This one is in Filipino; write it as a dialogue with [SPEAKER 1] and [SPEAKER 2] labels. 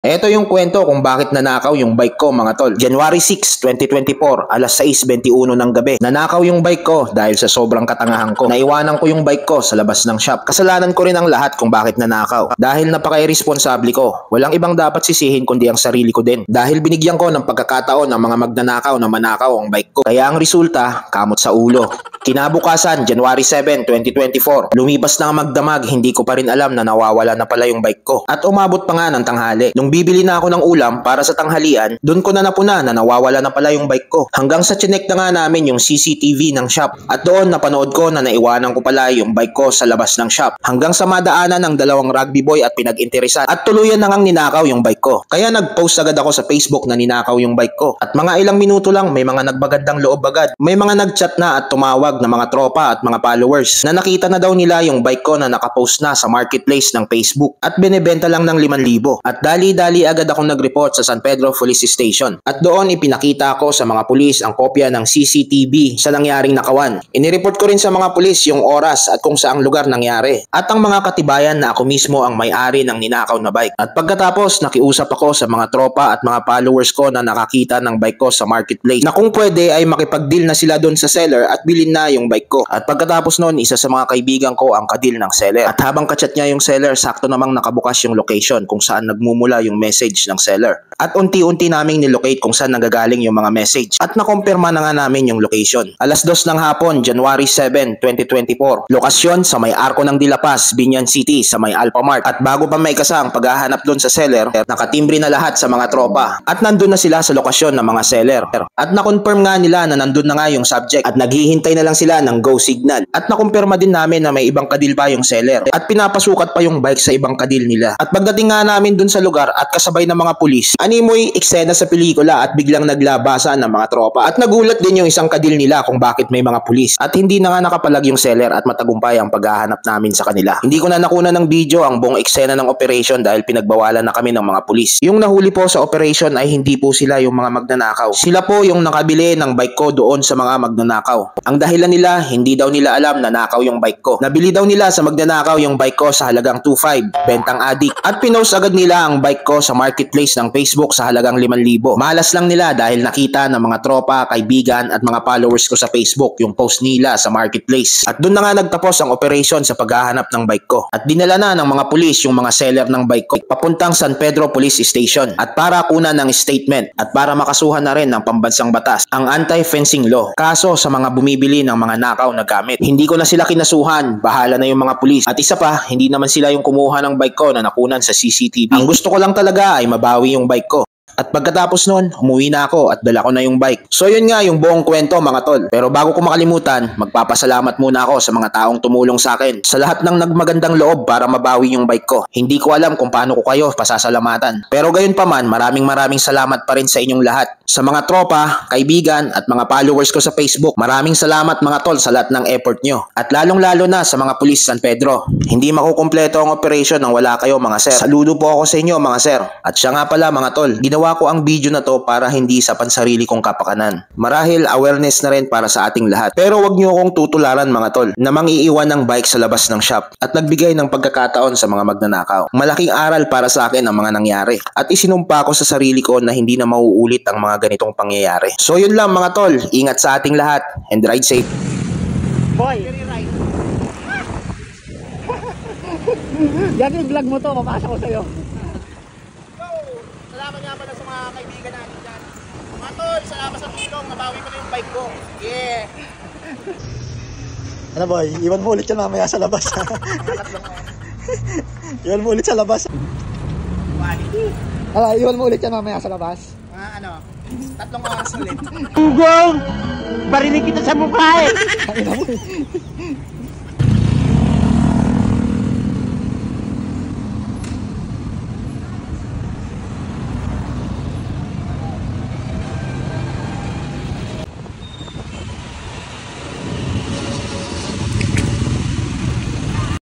[SPEAKER 1] Ito yung kwento kung bakit nanakaw yung bike ko mga tol. January 6, 2024, alas 6:21 ng gabi. Nanakaw yung bike ko dahil sa sobrang katangahan ko. Naiwanan ko yung bike ko sa labas ng shop. Kasalanan ko rin ang lahat kung bakit nanakaw. Dahil napaka-irresponsible ko. Walang ibang dapat sisihin kundi ang sarili ko din. Dahil binigyan ko ng pagkakataon ng mga magnanakaw na manakaw ang bike ko. Kaya ang resulta, kamot sa ulo. Kinabukasan, January 7, 2024, lumipas na ang magdamag, hindi ko pa rin alam na nawawala na pala yung bike ko. At umabot pa nga ng tanghali. Nung bibili na ako ng ulam para sa tanghalian, doon ko na napuna na nawawala na pala yung bike ko. Hanggang sa chinek na nga namin yung CCTV ng shop. At doon napanood ko na naiwanan ko pala yung bike ko sa labas ng shop. Hanggang sa madaanan ng dalawang rugby boy at pinag-interesan. At tuluyan na ngang ninakaw yung bike ko. Kaya nag-post agad ako sa Facebook na ninakaw yung bike ko. At mga ilang minuto lang may mga nagbagandang loob agad. May mga nag-chat na at tumawag na mga tropa at mga followers na nakita na daw nila yung bike ko na nakapost na sa marketplace ng Facebook at binebenta lang ng 5,000. At dali-dali agad akong nag-report sa San Pedro Police Station. At doon ipinakita ko sa mga pulis ang kopya ng CCTV sa nangyaring nakawan. Inireport ko rin sa mga pulis yung oras at kung saang lugar nangyari. At ang mga katibayan na ako mismo ang may-ari ng ninakaw na bike. At pagkatapos nakiusap ako sa mga tropa at mga followers ko na nakakita ng bike ko sa marketplace na kung pwede ay makipag-deal na sila doon sa seller at bilhin na yung bike ko. At pagkatapos noon, isa sa mga kaibigan ko ang kadil ng seller. At habang kachat niya yung seller, sakto namang nakabukas yung location kung saan nagmumula yung message ng seller. At unti-unti naming nilocate kung saan nagagaling yung mga message. At nakumpirma na nga namin yung location. Alas 2 ng hapon, January 7, 2024. Lokasyon sa may Arco ng Dilapas, Binyan City, sa may Alphamart. At bago pa may kasang paghahanap doon sa seller, nakatimbre na lahat sa mga tropa. At nandun na sila sa lokasyon ng mga seller. At nakonfirm nga nila na nandun na nga yung subject. At naghihintay na lang sila ng go signal. At nakumpirma din namin na may ibang kadil pa yung seller. At pinapasukat pa yung bike sa ibang kadil nila. At pagdating nga namin dun sa lugar at kasabay ng mga pulis, animoy eksena sa pelikula at biglang naglabasan ng mga tropa. At nagulat din yung isang kadil nila kung bakit may mga pulis. At hindi na nga nakapalag yung seller at matagumpay ang paghahanap namin sa kanila. Hindi ko na nakuna ng video ang buong eksena ng operation dahil pinagbawalan na kami ng mga pulis. Yung nahuli po sa operation ay hindi po sila yung mga magnanakaw. Sila po yung nakabili ng bike ko doon sa mga magnanakaw. Ang dahilan nila, hindi daw nila alam na nakaw yung bike ko. Nabili daw nila sa magnanakaw yung bike ko sa halagang 2,500, bentang adik. At pinost agad nila ang bike ko sa marketplace ng Facebook sa halagang 5,000. Malas lang nila dahil nakita ng mga tropa, kaibigan at mga followers ko sa Facebook yung post nila sa marketplace. At doon na nga nagtapos ang operation sa paghahanap ng bike ko. At dinala na ng mga pulis yung mga seller ng bike ko papuntang San Pedro Police Station. At para kunan ng statement at para makasuhan na rin ng pambansang batas ang anti-fencing law. Kaso sa mga bumibili ng mga nakaw na gamit. Hindi ko na sila kinasuhan, bahala na yung mga pulis. At isa pa, hindi naman sila yung kumuha ng bike ko na nakunan sa CCTV. Ang gusto ko lang talaga ay mabawi yung bike ko. At pagkatapos nun, umuwi na ako at dala ko na yung bike. So yun nga yung buong kwento mga tol. Pero bago ko makalimutan, magpapasalamat muna ako sa mga taong tumulong sa akin. Sa lahat ng nagmagandang loob para mabawi yung bike ko. Hindi ko alam kung paano ko kayo pasasalamatan. Pero gayon pa man, maraming salamat pa rin sa inyong lahat. Sa mga tropa, kaibigan at mga followers ko sa Facebook, maraming salamat mga tol sa lahat ng effort nyo. At lalong-lalo na sa mga pulis San Pedro. Hindi makukumpleto ang operation nang wala kayo mga sir. Saludo po ako sa inyo mga sir. At siya nga pala mga tol, ginawa ko ang video na to para hindi sa pansarili kong kapakanan. Marahil awareness na rin para sa ating lahat. Pero wag nyo akong tutularan mga tol na mangiiwan ng bike sa labas ng shop at nagbigay ng pagkakataon sa mga magnanakaw. Malaking aral para sa akin ang mga nangyari. At isinumpa ko sa sarili ko na hindi na mauulit ang mga ganitong pangyayari. So yun lang mga tol, ingat sa ating lahat and ride safe.
[SPEAKER 2] Boy! Yan yung vlog mo to, mapasa ko sa'yo.
[SPEAKER 1] Salamat nga pala sa mga kaibigan natin dyan. Mga tol, salamat sa tulong. Nabawi ko na yung bike ko. Yeah!
[SPEAKER 2] Ano boy, iwan mo ulit yan mamaya sa labas. Iwan mo ulit sa labas. Iwan mo ulit yan mamaya sa labas.
[SPEAKER 1] Mga ano, 3 oras ulit.
[SPEAKER 2] Ugong! Barinig kita sa mukha eh!